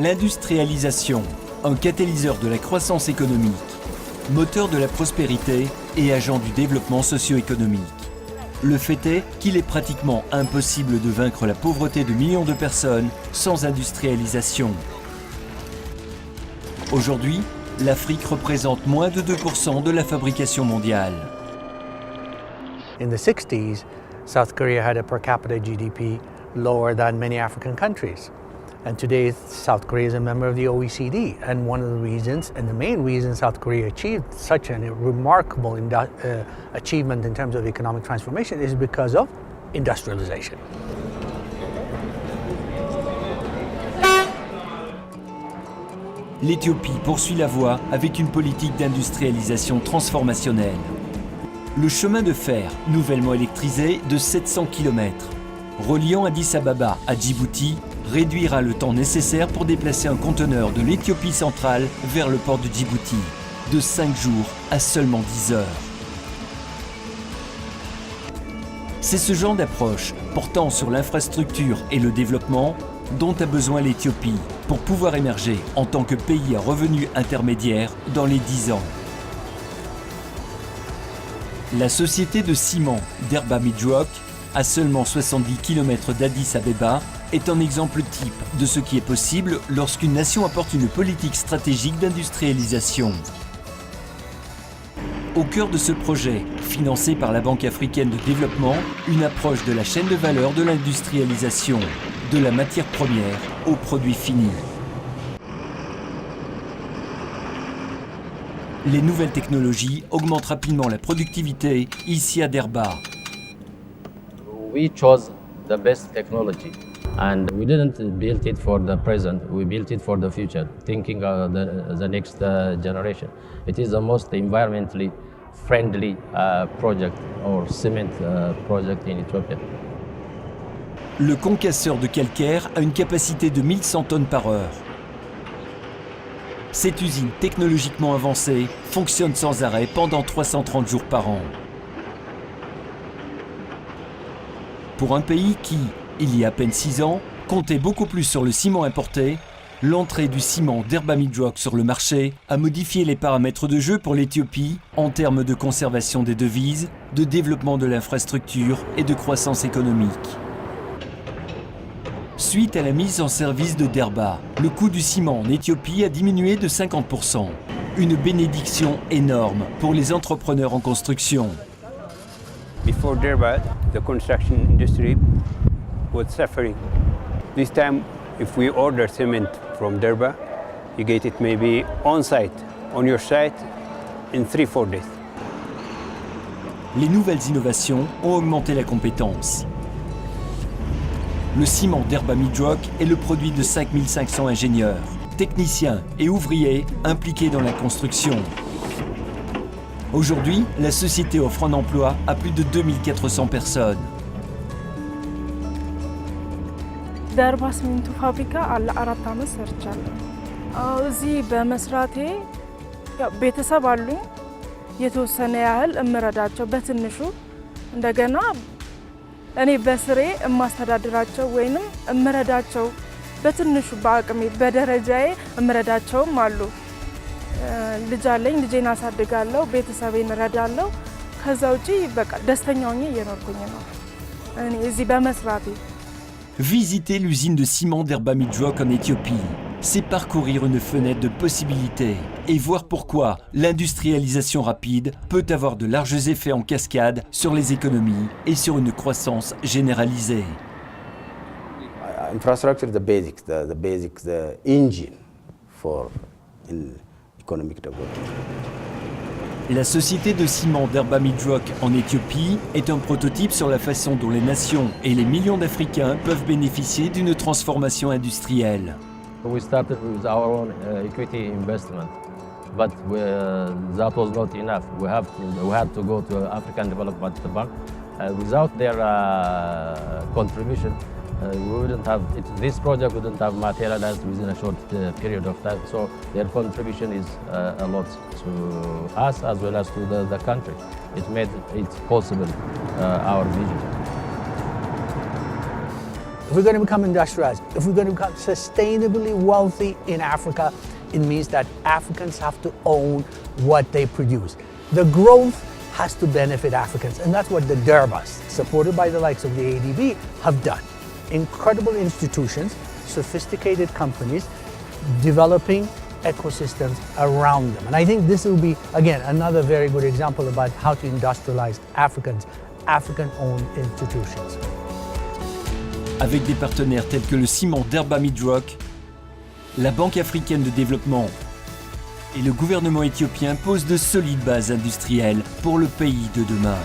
L'industrialisation, un catalyseur de la croissance économique, moteur de la prospérité et agent du développement socio-économique. Le fait est qu'il est pratiquement impossible de vaincre la pauvreté de millions de personnes sans industrialisation. Aujourd'hui, l'Afrique représente moins de 2% de la fabrication mondiale. In the 60s, South Korea had a per capita GDP lower than many African countries. And today, South Korea is a member of the OECD. And one of the reasons, and the main reason South Korea achieved such a remarkable achievement in terms of economic transformation is because of industrialization. L'Éthiopie poursuit la voie avec une politique d'industrialisation transformationnelle. Le chemin de fer, nouvellement électrisé de 700 km, reliant Addis Ababa à Djibouti, réduira le temps nécessaire pour déplacer un conteneur de l'Éthiopie centrale vers le port de Djibouti, de 5 jours à seulement 10 heures. C'est ce genre d'approche, portant sur l'infrastructure et le développement, dont a besoin l'Éthiopie pour pouvoir émerger en tant que pays à revenu intermédiaire dans les 10 ans. La société de ciment Derba Midrock, à seulement 70 km d'Addis Abeba, est un exemple type de ce qui est possible lorsqu'une nation apporte une politique stratégique d'industrialisation. Au cœur de ce projet, financé par la Banque africaine de développement, une approche de la chaîne de valeur de l'industrialisation, de la matière première au produit fini. Les nouvelles technologies augmentent rapidement la productivité ici à Derba. We chose the best technology and we didn't build it for the present, we built it for the future, thinking of the next generation. It is the most environmentally friendly project or cement project in Ethiopia. Le concasseur de calcaire a une capacité de 1100 tonnes par heure. Cette usine technologiquement avancée fonctionne sans arrêt pendant 330 jours par an. Pour un pays qui, il y a à peine 6 ans, comptait beaucoup plus sur le ciment importé, l'entrée du ciment Derba Midrock sur le marché a modifié les paramètres de jeu pour l'Éthiopie en termes de conservation des devises, de développement de l'infrastructure et de croissance économique. Suite à la mise en service de Derba, le coût du ciment en Éthiopie a diminué de 50%. Une bénédiction énorme pour les entrepreneurs en construction. Before Derba, the construction industry was suffering. This time, if we order cement from Derba, you get it maybe on site, on your site, in 3-4 days. Les nouvelles innovations ont augmenté la compétence. Le ciment Derba Midrock est le produit de 5500 ingénieurs, techniciens et ouvriers impliqués dans la construction. Aujourd'hui, la société offre un emploi à plus de 2400 personnes. ደርባ ሲሚንቶ ፋብሪካ አለ 4 ዓመት ሰርቻለሁ። እዚህ በመስራቴ ቤተሰብ አሉኝ የተወሰነ ያህል እምረዳቸው በትንሹ እንደገና እኔ በስሬ እማስተዳድራቸው ወይንም እምረዳቸው በትንሹ በአቅሜ በደረጃዬ እምረዳቸውም አሉ። ልጅ አለኝ፣ ልጄን አሳድጋለሁ፣ ቤተሰቤን እረዳለሁ። ከዛ ውጪ በቃ ደስተኛ ሆኜ እየኖርኩኝ ነው እኔ እዚህ በመስራቴ። Visiter l'usine de ciment Derba Midrock en Éthiopie, c'est parcourir une fenêtre de possibilités et voir pourquoi l'industrialisation rapide peut avoir de larges effets en cascade sur les économies et sur une croissance généralisée. Infrastructure is the engine for economic development. La société de ciment Derba Midrock en Éthiopie est un prototype sur la façon dont les nations et les millions d'Africains peuvent bénéficier d'une transformation industrielle. We started with our own equity investment, but that was not enough. We had to go to African Development Bank. Without their contribution, we wouldn't have this project wouldn't have materialized within a short period of time. So their contribution is a lot to us as well as to the country. It made it possible our vision. if we're going to become industrialized, if we're going to become sustainably wealthy in Africa, it means that Africans have to own what they produce. The growth has to benefit Africans, and that's what the Durbas, supported by the likes of the ADB, have done. Incredible institutions, sophisticated companies, developing ecosystems around them. And I think this will be, again, another very good example about how to industrialize Africans, African-owned institutions. Avec des partenaires tels que le ciment Derba Midrock, la Banque africaine de développement et le gouvernement éthiopien posent de solides bases industrielles pour le pays de demain.